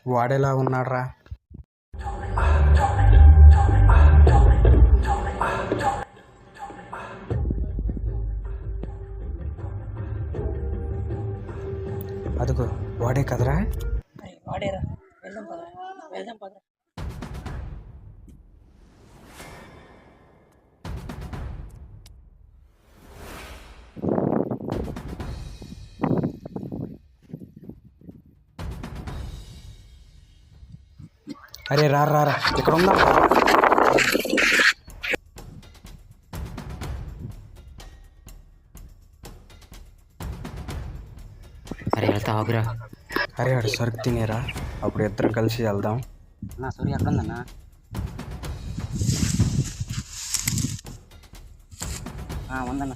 వాడేలా ఉన్నాడ్రా? అదిగో వాడే కదరా? వాడేరా, వెళ్దాం పద, వెళ్దాం పద. అరే రా రా రా, ఇక్కడ ఉందా? అరే వెళ్తా ఆగురా. అరే ఆడు సరుకు తినేరా, అప్పుడు ఇద్దరం కలిసి వెళ్దాం. అన్నా సూర్య ఎక్కడ ఉందన్నా? ఉందన్నా.